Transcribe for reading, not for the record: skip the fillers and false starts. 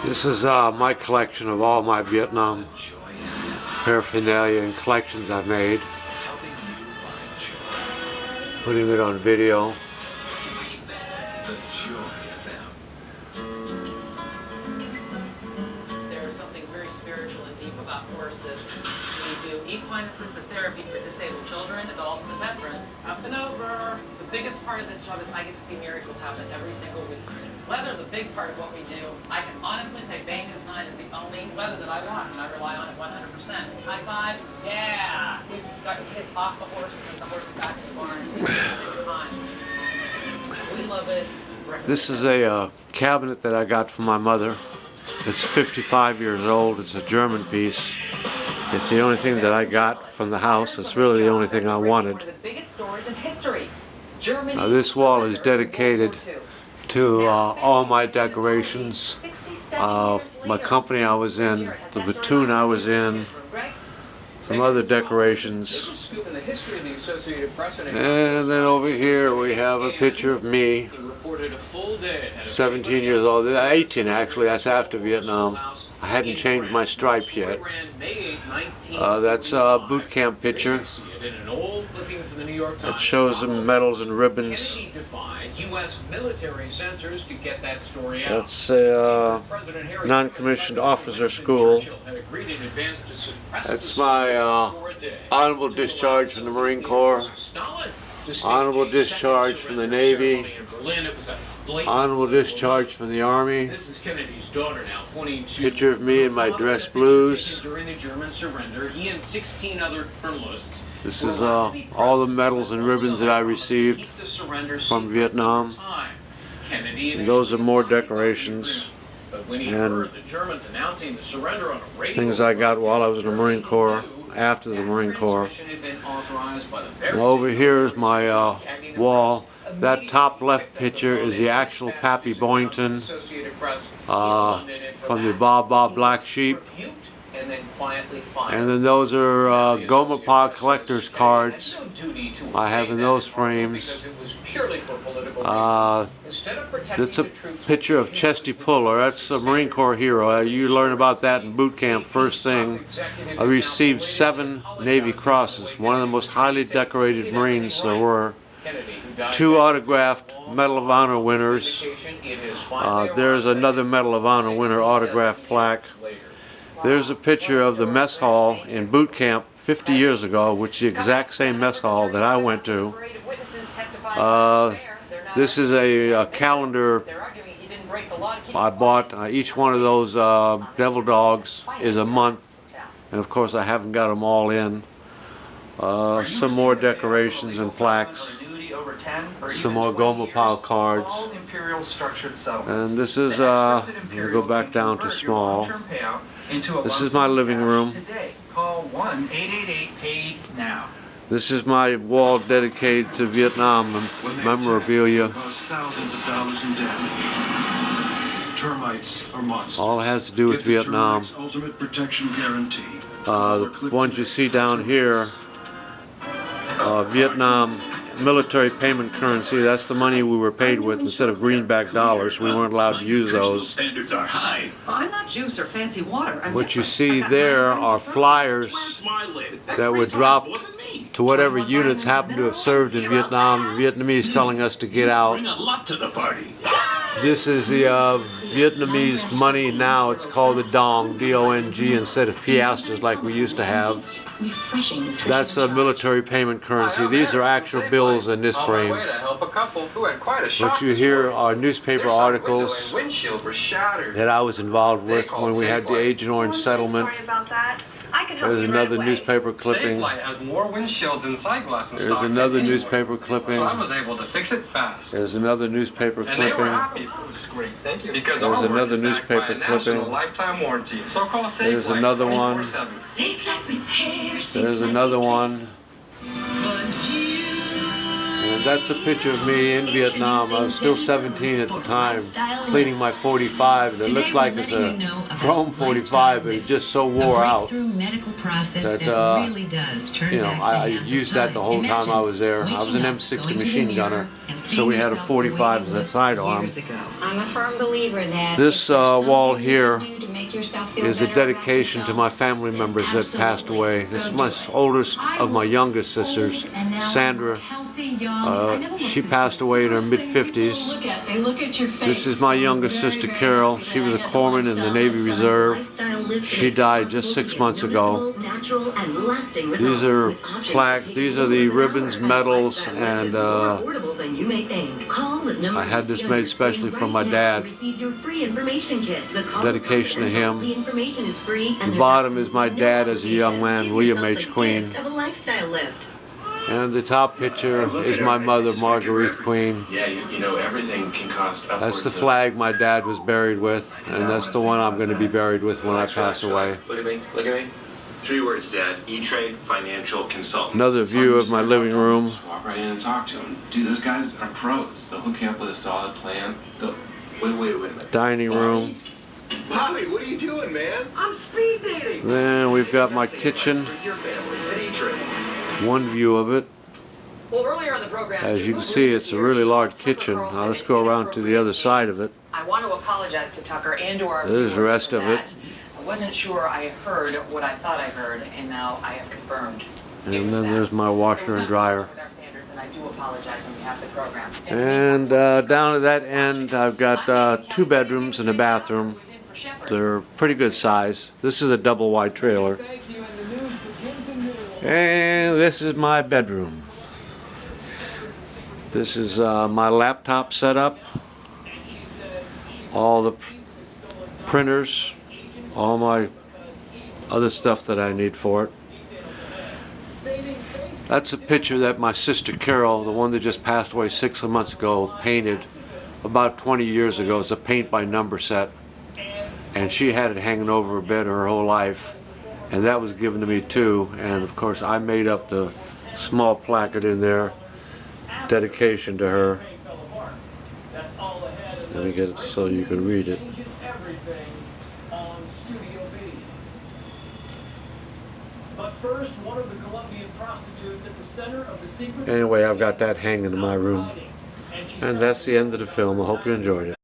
This is my collection of all my Vietnam paraphernalia and collections I made. Putting it on video. There's something very spiritual and deep about horses. We do equine assisted therapy for disabled children, adults, and veterans. Up and over. The biggest part of this job is I get to see miracles happen every single week. Weather's a big part of what we do. I can honestly say Bay News 9 is the only weather that I watch, and I rely on it 100%. High five, yeah! We've got kids off the horses and the horses back in the barn. It's a time. We love it. This is a cabinet that I got from my mother. It's 55 years old. It's a German piece. It's the only thing that I got from the house. It's really the only thing I wanted. Now, this wall is dedicated to all my decorations, my company I was in, the platoon I was in, some other decorations. And then over here we have a picture of me, 17 years old, 18 actually, that's after Vietnam. I hadn't changed my stripes yet. That's a boot camp picture. It shows the medals and ribbons. That's a non-commissioned officer school. That's my honorable discharge from the Marine Corps, honorable discharge from the Navy, honorable discharge from the Army. Picture of me in my dress blues. This is all the medals and ribbons that I received from Vietnam. And those are more decorations and things I got while I was in the Marine Corps, after the Marine Corps. And over here is my wall. That top left picture is the actual Pappy Boynton from the Ba Ba Black Sheep. And then those are Goma Pa collector's cards. I have in those frames. That's a picture of Chesty Puller. That's a Marine Corps hero. You learn about that in boot camp first thing. I received 7 Navy Crosses, one of the most highly decorated Marines there were. 2 autographed Medal of Honor winners. There's another Medal of Honor winner autographed plaque. There's a picture of the mess hall in boot camp 50 years ago, which is the exact same mess hall that I went to. This is a calendar I bought. Each one of those devil dogs is a month, and of course I haven't got them all in. Some more decorations and plaques. Some more Goma Pa cards. And this is, I'll go back down to small. This is my living room. This is my wall dedicated to Vietnam memorabilia. All has to do with Vietnam. The ones you see down here, Vietnam military payment currency, that's the money we were paid with instead of greenback dollars. We weren't allowed to use those. Standards are high. I'm not juice or fancy water. What you see there are flyers that were dropped to whatever units happen to have served in Vietnam. The Vietnamese telling us to get out. Bring a lot to the party. This is the Vietnamese money now. It's called the dong, D-O-N-G, instead of piastres like we used to have. That's a military payment currency. These are actual bills in this frame. What you hear are newspaper articles that I was involved with when we had the Agent Orange settlement. There's another newspaper clipping. There's another newspaper clipping. There's another newspaper clipping. There's another newspaper clipping. There's another one. There's another one. And And that's a picture of me in Vietnam. I was still 17 at the time, cleaning my 45. It looks like it's a chrome 45, but it just so wore out that I used that the whole time I was there. I was an M60 machine gunner, so we had a 45 as a sidearm. I'm a firm believer that This wall here is a dedication to my family members that passed away. This is my oldest of my youngest sisters, Sandra. She passed away in her mid-50s. This is my youngest sister, Carol. She was a corpsman in the Navy Reserve. She died just 6 months ago. These are plaques. These are the ribbons, medals, and I had this made especially for my dad. Dedication to him. The bottom is my dad as a young man, William H. Queen. And the top picture is my mother, Marguerite Queen. Yeah, you know, everything can cost upwards. That's the flag my dad was buried with, and that's the one I'm going to be buried with when I pass away. Look at me, look at me. 3 words, Dad. E-Trade Financial Consultants. Another view of my living room. Just walk right in and talk to them. Dude, those guys are pros. They'll hook you up with a solid plan. Wait a minute. Dining room. Bobby, what are you doing, man? I'm speed dating. Then we've got my kitchen. One view of it. Well, earlier in the program, As you can see, it's a really large kitchen. Now let's go around to the other side of it. I want to apologize to Tucker and to our There's the viewers rest for of it. that. I wasn't sure I heard what I thought I heard, and now I have confirmed. And then there's my washer and dryer. And I do apologize on behalf of the program. And down at that end, I've got 2 bedrooms and a bathroom. They're pretty good size. This is a double wide trailer. And this is my bedroom. This is my laptop setup. All the printers, all my other stuff that I need for it. That's a picture that my sister Carol, the one that just passed away 6 months ago, painted about 20 years ago. It's a paint by number set. And she had it hanging over her bed her whole life. And that was given to me too. And of course I made up the small placard in there, dedication to her. Let me get it so you can read it. Anyway, I've got that hanging in my room. And that's the end of the film. I hope you enjoyed it.